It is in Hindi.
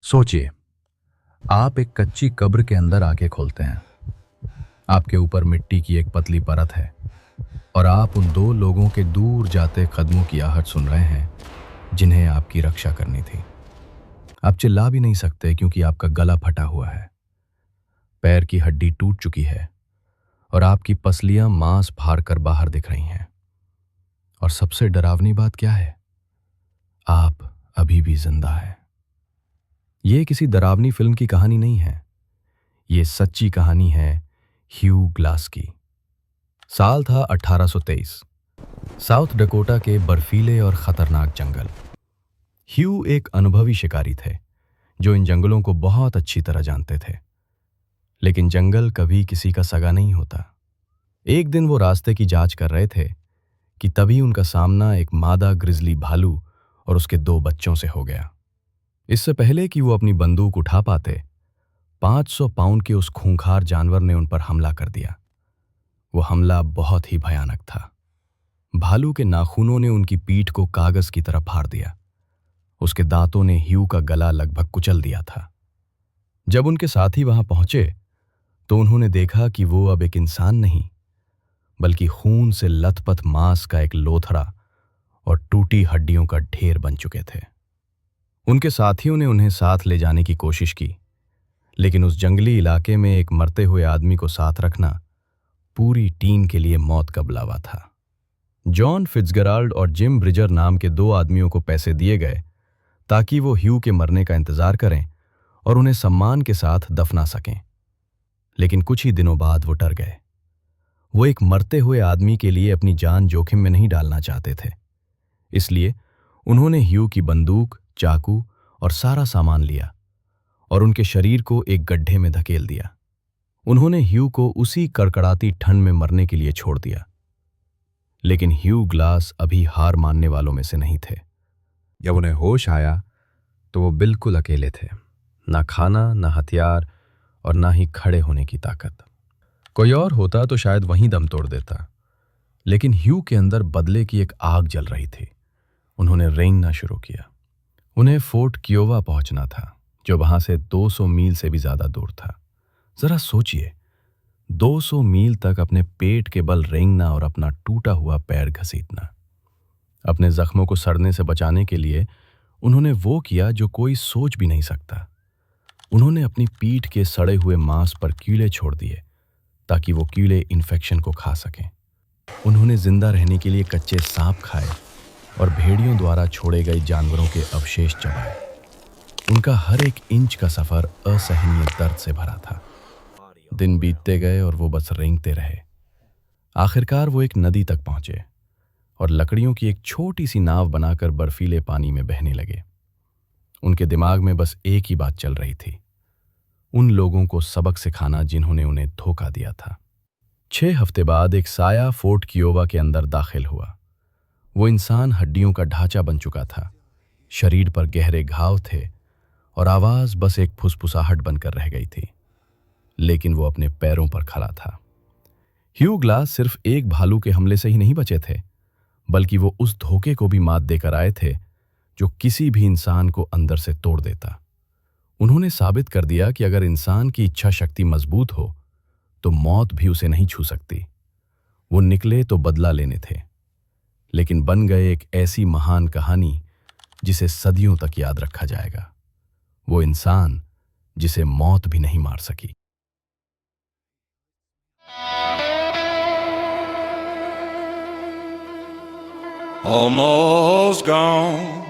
सोचिए, आप एक कच्ची कब्र के अंदर आके खोलते हैं। आपके ऊपर मिट्टी की एक पतली परत है और आप उन दो लोगों के दूर जाते कदमों की आहट सुन रहे हैं जिन्हें आपकी रक्षा करनी थी। आप चिल्ला भी नहीं सकते क्योंकि आपका गला फटा हुआ है, पैर की हड्डी टूट चुकी है और आपकी पसलियां मांस फाड़ कर बाहर दिख रही हैं। और सबसे डरावनी बात क्या है? आप अभी भी जिंदा हैं। ये किसी डरावनी फिल्म की कहानी नहीं है, ये सच्ची कहानी है ह्यू ग्लास की। साल था 1823। साउथ डकोटा के बर्फीले और खतरनाक जंगल। ह्यू एक अनुभवी शिकारी थे जो इन जंगलों को बहुत अच्छी तरह जानते थे। लेकिन जंगल कभी किसी का सगा नहीं होता। एक दिन वो रास्ते की जांच कर रहे थे कि तभी उनका सामना एक मादा ग्रिजली भालू और उसके दो बच्चों से हो गया। इससे पहले कि वो अपनी बंदूक उठा पाते, 500 पाउंड के उस खूंखार जानवर ने उन पर हमला कर दिया। वो हमला बहुत ही भयानक था। भालू के नाखूनों ने उनकी पीठ को कागज की तरह फाड़ दिया। उसके दांतों ने ह्यू का गला लगभग कुचल दिया था। जब उनके साथी वहां पहुंचे तो उन्होंने देखा कि वो अब एक इंसान नहीं, बल्कि खून से लथपथ मांस का एक लोथड़ा और टूटी हड्डियों का ढेर बन चुके थे। उनके साथियों ने उन्हें साथ ले जाने की कोशिश की, लेकिन उस जंगली इलाके में एक मरते हुए आदमी को साथ रखना पूरी टीम के लिए मौत का बुलावा था। जॉन फिट्जगेराल्ड और जिम ब्रिजर नाम के दो आदमियों को पैसे दिए गए ताकि वो ह्यू के मरने का इंतजार करें और उन्हें सम्मान के साथ दफना सकें। लेकिन कुछ ही दिनों बाद वो डर गए। वो एक मरते हुए आदमी के लिए अपनी जान जोखिम में नहीं डालना चाहते थे। इसलिए उन्होंने ह्यू की बंदूक, चाकू और सारा सामान लिया और उनके शरीर को एक गड्ढे में धकेल दिया। उन्होंने ह्यू को उसी कड़कड़ाती ठंड में मरने के लिए छोड़ दिया। लेकिन ह्यू ग्लास अभी हार मानने वालों में से नहीं थे। जब उन्हें होश आया तो वो बिल्कुल अकेले थे। ना खाना, ना हथियार और ना ही खड़े होने की ताकत। कोई और होता तो शायद वहीं दम तोड़ देता, लेकिन ह्यू के अंदर बदले की एक आग जल रही थी। उन्होंने रेंगना शुरू किया। उन्हें फोर्ट कियोवा पहुंचना था, जो वहां से 200 मील से भी ज्यादा दूर था। जरा सोचिए, 200 मील तक अपने पेट के बल रेंगना और अपना टूटा हुआ पैर घसीटना। अपने जख्मों को सड़ने से बचाने के लिए उन्होंने वो किया जो कोई सोच भी नहीं सकता। उन्होंने अपनी पीठ के सड़े हुए मांस पर कीड़े छोड़ दिए ताकि वो कीड़े इन्फेक्शन को खा सकें। उन्होंने जिंदा रहने के लिए कच्चे सांप खाए और भेड़ियों द्वारा छोड़े गए जानवरों के अवशेष चबाए। उनका हर एक इंच का सफर असहनीय दर्द से भरा था। दिन बीतते गए और वो बस रेंगते रहे। आखिरकार वो एक नदी तक पहुंचे और लकड़ियों की एक छोटी सी नाव बनाकर बर्फीले पानी में बहने लगे। उनके दिमाग में बस एक ही बात चल रही थी, उन लोगों को सबक सिखाना जिन्होंने उन्हें धोखा दिया था। 6 हफ्ते बाद एक साया फोर्ट कियोवा के अंदर दाखिल हुआ। वो इंसान हड्डियों का ढांचा बन चुका था, शरीर पर गहरे घाव थे और आवाज बस एक फुसफुसाहट बनकर रह गई थी। लेकिन वो अपने पैरों पर खड़ा था। ह्यू ग्लास सिर्फ एक भालू के हमले से ही नहीं बचे थे, बल्कि वो उस धोखे को भी मात देकर आए थे जो किसी भी इंसान को अंदर से तोड़ देता। उन्होंने साबित कर दिया कि अगर इंसान की इच्छा शक्ति मजबूत हो तो मौत भी उसे नहीं छू सकती। वो निकले तो बदला लेने थे, लेकिन बन गए एक ऐसी महान कहानी जिसे सदियों तक याद रखा जाएगा। वो इंसान जिसे मौत भी नहीं मार सकी। Almost gone.